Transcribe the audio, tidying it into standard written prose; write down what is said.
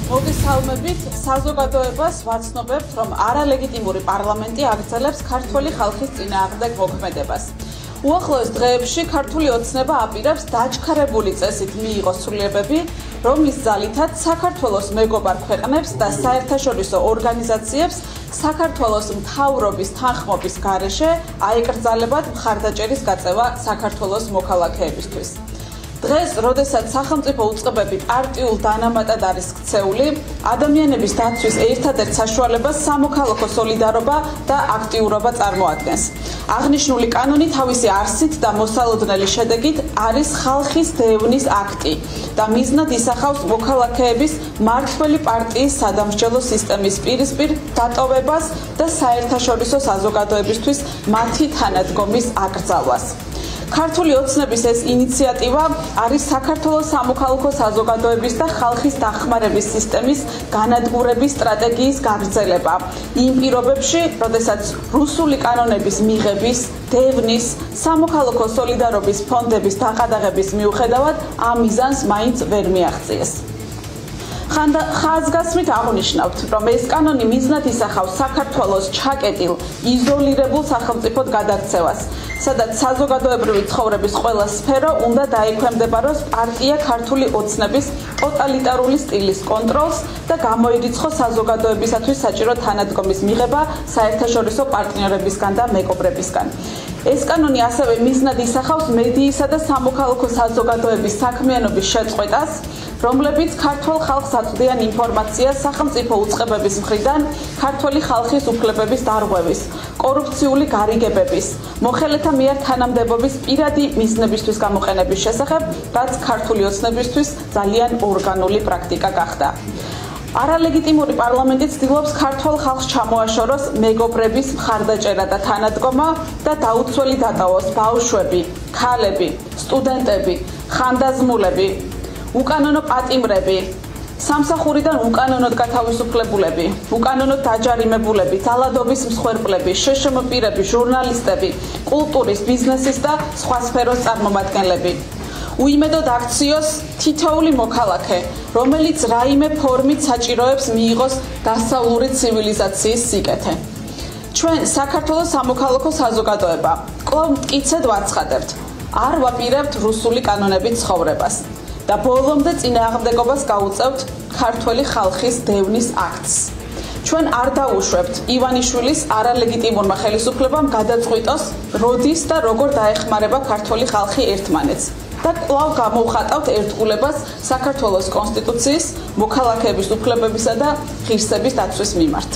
მოგესალმებით, საზოგადოებას ვაცნობებთ, რომ არალეგიტიმური პარლამენტი აგრძელებს ქართველი ხალხის წინააღმდეგ მოქმედებას. უახლოეს დღეებში ქართული ოცნება აპირებს დაჩქარებული წესით მიიღოს ცვლილებები, რომლის ძალითაც საქართველოს მეგობარ ქვეყნებს და საერთაშორისო ორგანიზაციებს საქართველოს მთავრობის თანხმობის გარეშე აეკრძალებათ მხარდაჭერის გაწევა საქართველოს მოქალაქეებისთვის. დღეს, როდესაც სახელმწიფო უწყებები პარტიულ დანამატად არის ქცეული, ადამიანების დაცვის ერთადერთ საშუალებას სამოქალაქო სოლიდარობა და აქტიურობა წარმოადგენს. აღნიშნული კანონი თავისი არსით და მოსალოდნელი შედეგით არის ხალხის დევნის აქტი და მიზნად ისახავს მოქალაქეების მმართველი პარტიის სადამსჯელო სისტემის პირისპირ დატოვებას და საერთაშორისო საზოგადოებისთვის მათი თანადგომის აკრძალვას. ქართული ოცნების ეს ინიციატივა არის საქართველოს სამოქალაქო საზოგადოების და ხალხის დახმარების სისტემის განადგურების სტრატეგიის გაგრძელება. იმ პირობებში, როდესაც რუსული კანონების მიღების, დევნის, სამოქალაქო სოლიდარობის ფონდების დაყადაღების მიუხედავად ამ მიზანს მაინც ვერ მიაღწიეს. ხაზგასმით აღნიშნავთ, რომ ეს კანონი მიზნად ისახავს საქართველოს ჩაკეტილ, იზოლირებულ სახელმწიფოდ გადაქცევას, სადაც საზოგადოებრივი ცხოვრების ყველა სფერო უნდა დაექვემდებაროს პარტია ქართული ოცნების ტოტალიტარული სტილის კონტროლს და გამოირიცხოს საზოგადოებისათვის საჭირო თანადგომის მიღება საერთაშორისო პარტნიორებისგან და მეგობრებისგან. ეს კანონი ასევე მიზნად ისახავს მედიისა და სამოქალაქო საზოგადოების საქმიანობის შეწყვეტას, რომლებიც ქართულ ხალხს აწვდიან ინფორმაციას სახელმწიფო უწყებების მხრიდან ქართული ხალხის უფლებების დარღვევის, კორუფციული გარიგებების, მოხელეთა მიერ თანამდებობის პირადი მიზნებისთვის გამოყენების შესახებ, რაც ქართული ოცნებისთვის ძალიან ორგანული პრაქტიკა გახდა. არალეგიტიმური პარლამენტი ცდილობს ქართულ ხალხს ჩამოაშოროს მეგობრების მხარდაჭერა და თანადგომა და დაუცველი დატოვოს ბავშვები, ქალები, სტუდენტები, ხანდაზმულები, უკანონო პატიმრები, სამსახურიდან უკანონოდ გათავისუფლებულები, უკანონოდ დაჯარიმებულები, ძალადობის მსხვერპლები, შშმ პირები, ჟურნალისტები, კულტურის, ბიზნესის და სხვა სფეროს წარმომადგენლები. უიმედოდ აქციოს თითოეული მოქალაქე, რომელიც რაიმე ფორმით საჭიროებს მიიღოს დასავლური ცივილიზაციის სიკეთე. ჩვენ საქართველოს სამოქალაქო საზოგადოება კვლავ მტკიცედ ვაცხადებთ, არ ვაპირებთ რუსული კანონებით ცხოვრებას და ბოლომდე წინააღმდეგობას გაუწევთ ქართველი ხალხის დევნის აქტს. ჩვენ არ დავუშვებთ ივანიშვილის არალეგიტიმურმა ხელისუფლებამ გადაწყვიტოს, როდის და როგორ დაეხმარება ქართული ხალხი ერთმანეთს და კვლავ გამოვხატავთ ერთგულებას საქართველოს კონსტიტუციის, მოქალაქეების უფლებებისა და ღირსების დაცვის მიმართ.